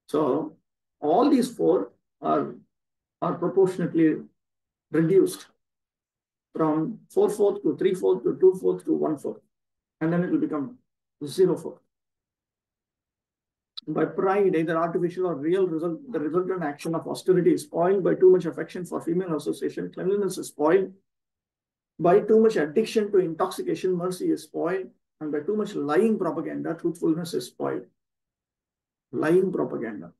So all these four are proportionately reduced from 4/4 to 3/4 to 2/4 to 1/4, and then it will become 0/4. By pride, either artificial or real, the resultant action of austerity is spoiled by too much affection for female association. Cleanliness is spoiled by too much addiction to intoxication. Mercy is spoiled, and by too much lying propaganda, truthfulness is spoiled. Lying propaganda.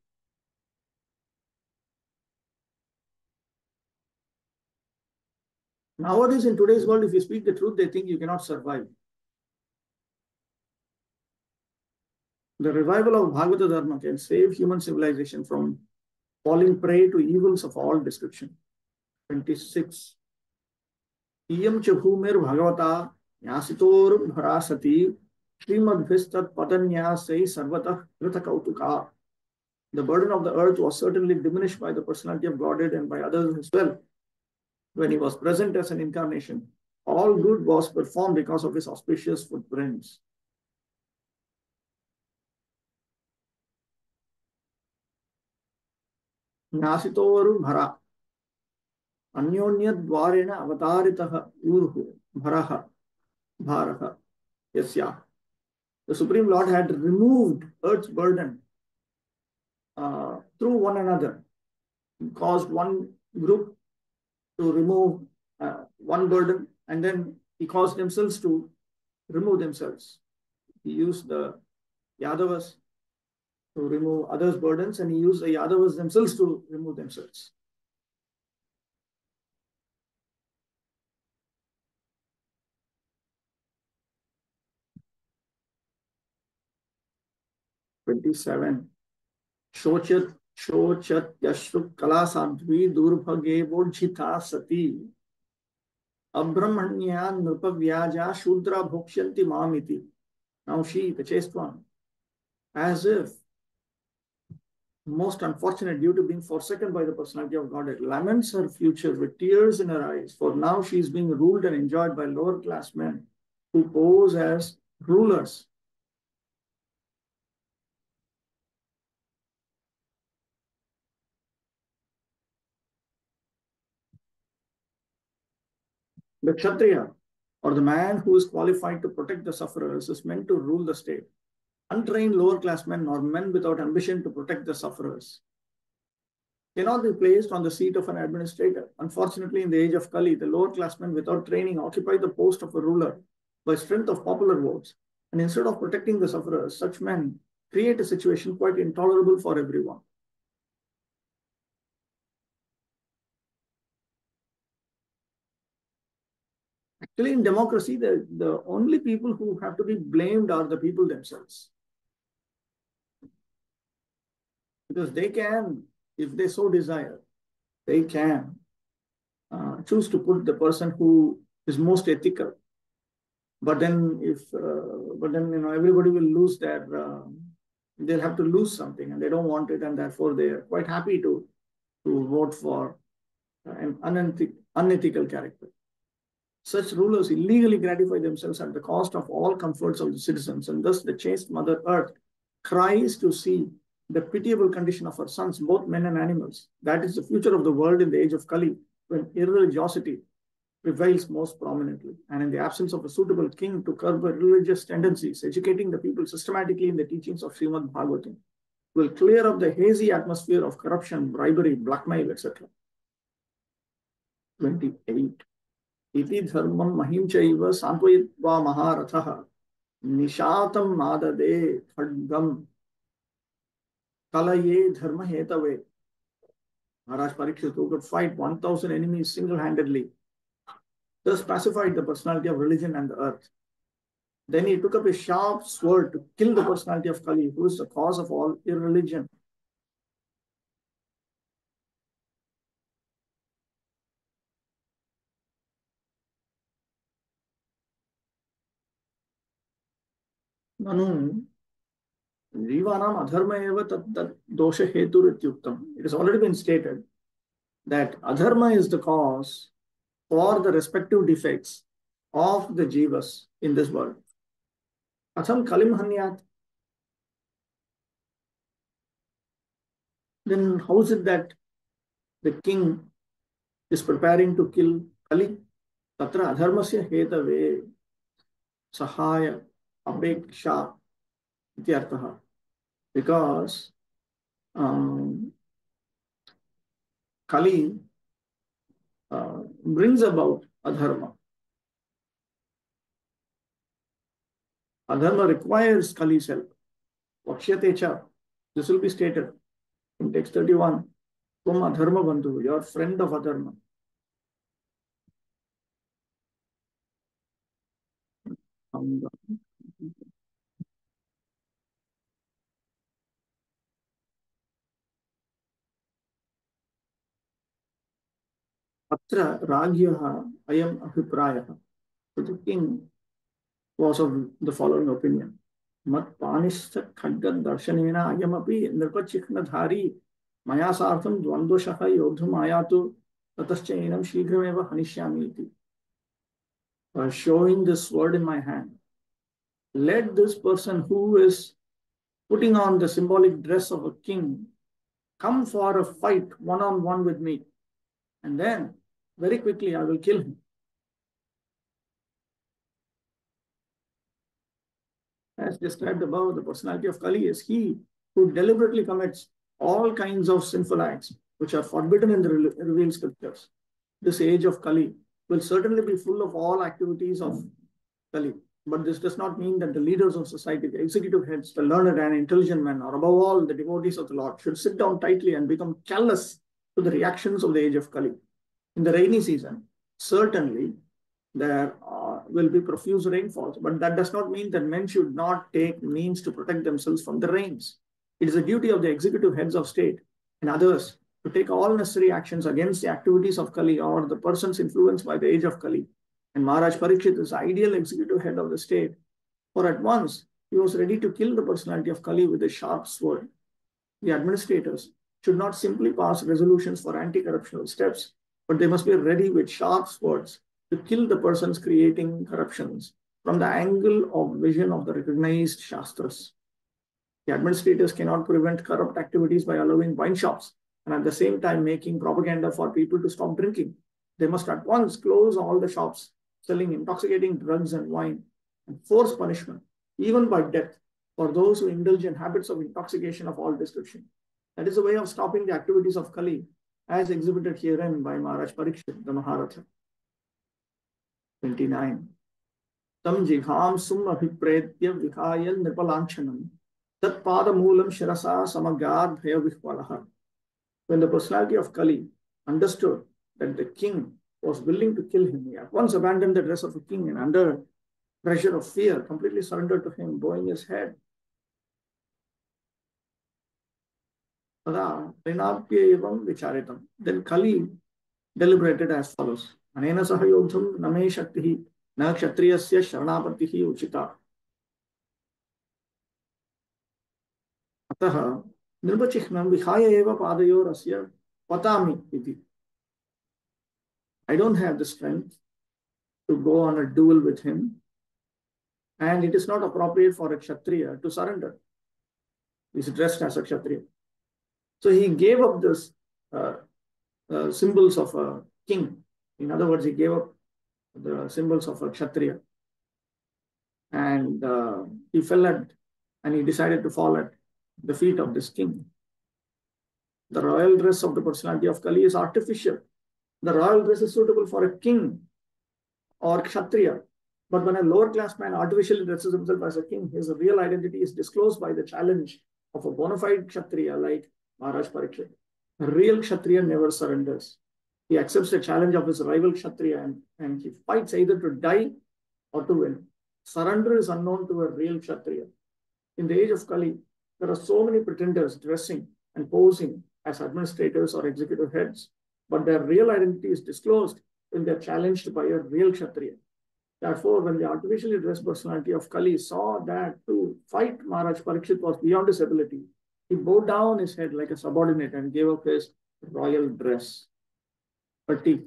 Nowadays, in today's world, if you speak the truth, they think you cannot survive. The revival of Bhagavata Dharma can save human civilization from falling prey to evils of all description. 26. Iyam cha bhumir bhagavata nyasitor bharasati srimad vistat padanyasai sarvatah krita kautuka. The burden of the earth was certainly diminished by the personality of Godhead and by others as well. When he was present as an incarnation, all good was performed because of his auspicious footprints. Gnasitovaru bhara अन्योन्य द्वारेण अवतारितः ऊरुः भरः भारः यस्या. The Supreme Lord had removed earth's burden through one another. He caused one group to remove one burden, and then he caused themselves to remove themselves. He used the Yadavas to remove others' burdens, and he used the Yadavas themselves to remove themselves. '27. Shochat Shochat Yashru Kala Sadhvi Durbhage Bodhita Sati Abramanya Nrupavyaja Shudra Bhokshanti Mamiti. Now she, the chaste one, as if most unfortunate due to being forsaken by the personality of Godhead, laments her future with tears in her eyes, for now she is being ruled and enjoyed by lower class men who pose as rulers. The Kshatriya, or the man who is qualified to protect the sufferers, is meant to rule the state. Untrained lower class men or men without ambition to protect the sufferers cannot be placed on the seat of an administrator. Unfortunately, in the age of Kali, the lower class men without training occupy the post of a ruler by strength of popular votes. And instead of protecting the sufferers, such men create a situation quite intolerable for everyone. Actually, in democracy, the only people who have to be blamed are the people themselves. Because they can, if they so desire, they can choose to put the person who is most ethical. But then, everybody will lose their. They'll have to lose something, and they don't want it, and therefore they are quite happy to vote for an unethical character. Such rulers illegally gratify themselves at the cost of all comforts of the citizens, and thus the chaste Mother Earth cries to see the pitiable condition of her sons, both men and animals. That is the future of the world in the age of Kali, when irreligiosity prevails most prominently. And in the absence of a suitable king to curb religious tendencies, educating the people systematically in the teachings of Srimad Bhagavatam will clear up the hazy atmosphere of corruption, bribery, blackmail, etc. 28. Iti dharmam mahim chaiva santvayitva maharatha nishatam madade khadgam kalaye dharma hetave. Maharaj Parikshit, who could fight 1,000 enemies single-handedly, thus pacified the personality of religion and the earth. Then he took up a sharp sword to kill the personality of Kali, who is the cause of all irreligion. Nanu Jivanam adharma eva tat dosha hetur ityuktam. It has already been stated that adharma is the cause for the respective defects of the jivas in this world. Atham kalim hanyat. Then how is it that the king is preparing to kill Kali? Tatra adharmasya hetave sahaya apeksha ityartha. Because Kali brings about adharma. Adharma requires Kali's help. Vakshate cha. This will be stated in text 31. Tum adharma bandhu, your friend of adharma. Atra Ragyah ayam abhiprayah. So the king was of the following opinion. मत पानिश्च खड्ग दर्शनेन अयमपि नृपचिह्नधारी मया सार्थं द्वन्द्वशः योद्धुम् आयातु ततश्च एनं शीघ्रमेव हनिष्यामि इति. Showing this sword in my hand, let this person who is putting on the symbolic dress of a king come for a fight one on one with me, and then very quickly I will kill him. As described above, the personality of Kali is he who deliberately commits all kinds of sinful acts which are forbidden in the revealed scriptures. This age of Kali will certainly be full of all activities of Kali. But this does not mean that the leaders of society, the executive heads, the learned and intelligent men, or above all, the devotees of the Lord, should sit down tightly and become callous to the reactions of the age of Kali. In the rainy season, certainly there will be profuse rainfalls, but that does not mean that men should not take means to protect themselves from the rains. It is the duty of the executive heads of state and others to take all necessary actions against the activities of Kali or the persons influenced by the age of Kali. And Maharaj Parikshit is the ideal executive head of the state, for at once he was ready to kill the personality of Kali with a sharp sword. The administrators should not simply pass resolutions for anti-corruptional steps, but they must be ready with sharp swords to kill the persons creating corruptions from the angle of vision of the recognized Shastras. The administrators cannot prevent corrupt activities by allowing wine shops and at the same time making propaganda for people to stop drinking. They must at once close all the shops selling intoxicating drugs and wine and force punishment, even by death, for those who indulge in habits of intoxication of all description. That is a way of stopping the activities of Kali, as exhibited herein by Maharaj Parikshit, the Maharatha. 29. Tam jigham sum abhipretya vikhaya nirpalanchanam tat padamulam shirasa samagad bhaya vihvalaha. When the personality of Kali understood that the king was willing to kill him, he at once abandoned the dress of a king and under pressure of fear completely surrendered to him, bowing his head. Then Kali deliberated as follows. Anena sahayogdham name shaktihi na kshatriyasya sharanapatihi uchita. Atah nirvachihnam vikhaya eva padayorasya patami iti. I don't have the strength to go on a duel with him, and it is not appropriate for a Kshatriya to surrender. He's dressed as a Kshatriya. So he gave up this symbols of a king. In other words, he gave up the symbols of a Kshatriya. And he fell at, and he decided to fall at the feet of this king. The royal dress of the personality of Kali is artificial. The royal dress is suitable for a king or Kshatriya. But when a lower class man artificially dresses himself as a king, his real identity is disclosed by the challenge of a bona fide Kshatriya like Maharaj Parikshit. A real Kshatriya never surrenders. He accepts the challenge of his rival Kshatriya and he fights either to die or to win. Surrender is unknown to a real Kshatriya. In the age of Kali, there are so many pretenders dressing and posing as administrators or executive heads, but their real identity is disclosed when they are challenged by a real Kshatriya. Therefore, when the artificially dressed personality of Kali saw that to fight Maharaj Parikshit was beyond his ability, he bowed down his head like a subordinate and gave up his royal dress. 30.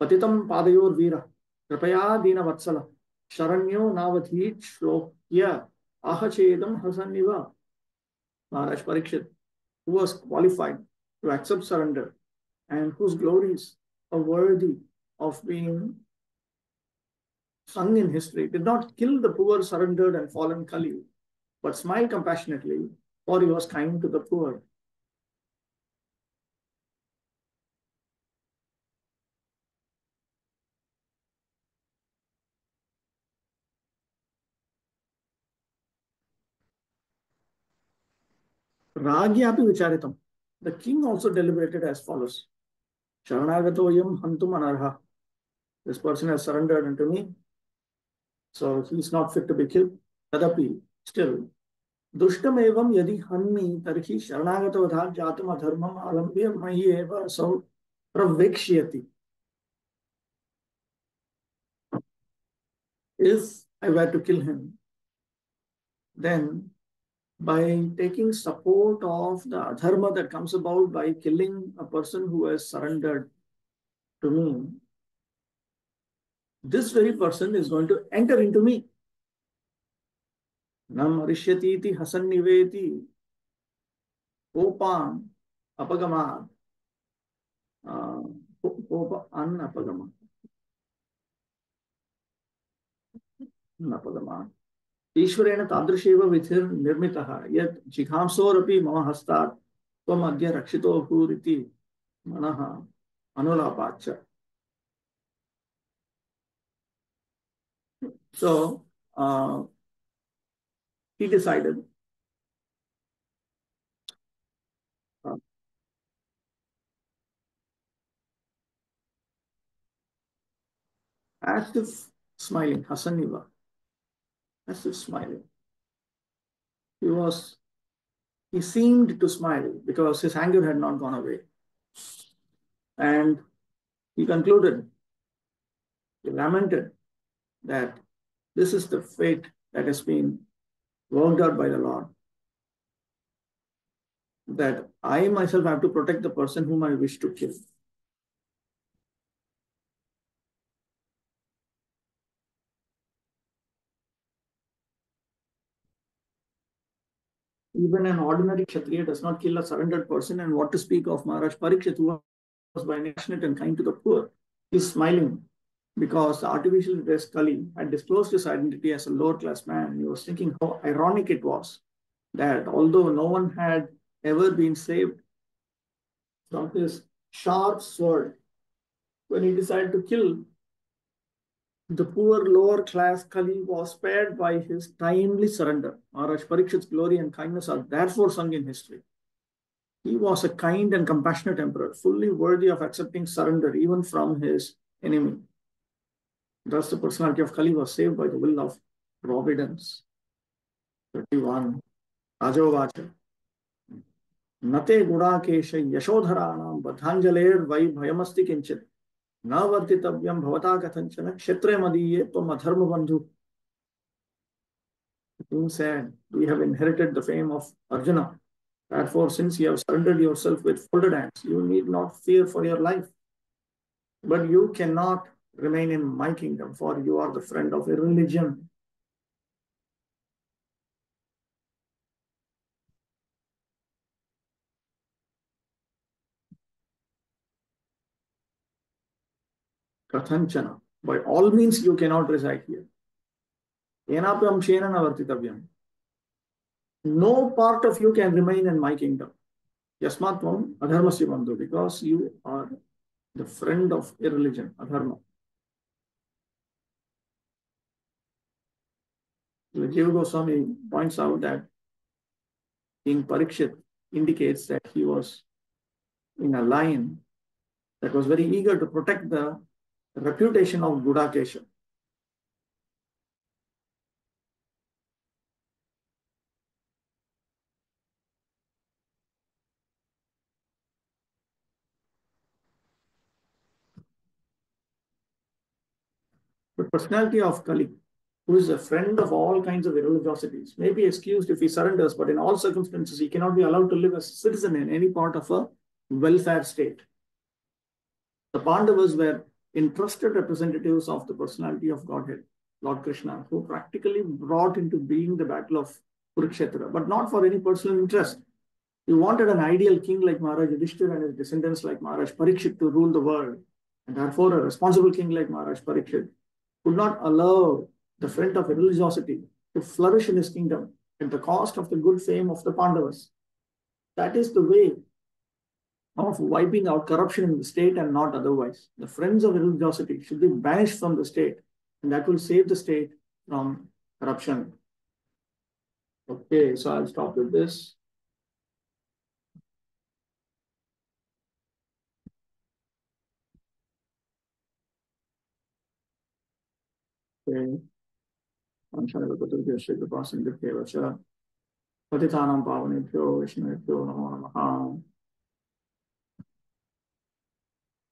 Patitam padayor veera, kripaya dina vatsala, sharanyo navadhit shlokya, ahachedam hasanniva. Maharaj Parikshit, who was qualified to accept surrender and whose glories are worthy of being sung in history, did not kill the poor surrendered and fallen Kali, but smiled compassionately, for he was kind to the poor. Ragyapi vicharitam. The king also deliberated as follows. Sharanagatoyam hantum anarha. This person has surrendered unto me, so he is not fit to be killed. Tadapi, still, dushtam evam yadi hanmi tarhi sharanagata jatam adharmam alambya mahi eva asau pravekshyati. If I were to kill him, then by taking support of the adharma that comes about by killing a person who has surrendered to me, this very person is going to enter into me. Nam arishyati hasanniveti kopam apagama kopa an apagama apagama ईश्वरेण तादृशैव विधिर् निर्मितः यत् जिघांसोरपि मम हस्तात् त्वम् अद्य रक्षितो भूरिति मनः अनुलापाच्च. So he decided uh, as if smiling, Hasaniva, as if smiling. He seemed to smile because his anger had not gone away. And he concluded, he lamented that this is the fate that has been worked out by the Lord. That I myself have to protect the person whom I wish to kill. Even an ordinary Kshatriya does not kill a surrendered person, and what to speak of Maharaj Parikshit, who was by nature and kind to the poor. He's smiling because the artificial dressed Kali had disclosed his identity as a lower class man. He was thinking how ironic it was that although no one had ever been saved from his sharp sword, when he decided to kill the poor lower class Kali, was spared by his timely surrender. Maharaj Parikshit's glory and kindness are therefore sung in history. He was a kind and compassionate emperor, fully worthy of accepting surrender even from his enemy. Thus, the personality of Kali was saved by the will of providence. 31. Rajovacha. Nate Gudakesha Yashodharanam Badhanjaler Vai Bhayamasti Kinchit. Na Vartitavyam Bhavata Kathanchana Kshetre Madiye Tvam Adharma Bandhu. The king said, we have inherited the fame of Arjuna. Therefore, since you have surrendered yourself with folded hands, you need not fear for your life. But you cannot remain in my kingdom, for you are the friend of irreligion. Kathanchana. By all means, you cannot reside here. Enapyam shena navartitavyam. No part of you can remain in my kingdom. Yasmatvam adharmasya bandhu, because you are the friend of irreligion, adharma. Jiva Goswami points out that King Parikshit indicates that he was in a line that was very eager to protect the reputation of Gudakesha. The personality of Kali, who is a friend of all kinds of irreligiosities, may be excused if he surrenders, but in all circumstances, he cannot be allowed to live as a citizen in any part of a welfare state. The Pandavas were entrusted representatives of the personality of Godhead, Lord Krishna, who practically brought into being the battle of Kurukshetra, but not for any personal interest. He wanted an ideal king like Maharaj Yudhishthira and his descendants like Maharaj Parikshit to rule the world. And therefore, a responsible king like Maharaj Parikshit could not allow the friend of religiosity to flourish in his kingdom at the cost of the good fame of the Pandavas. That is the way of wiping out corruption in the state and not otherwise. The friends of religiosity should be banished from the state, and that will save the state from corruption. Okay, so I'll stop with this. Okay. पतितानां पावनेभ्यो विष्णुभ्यो नमो नमः.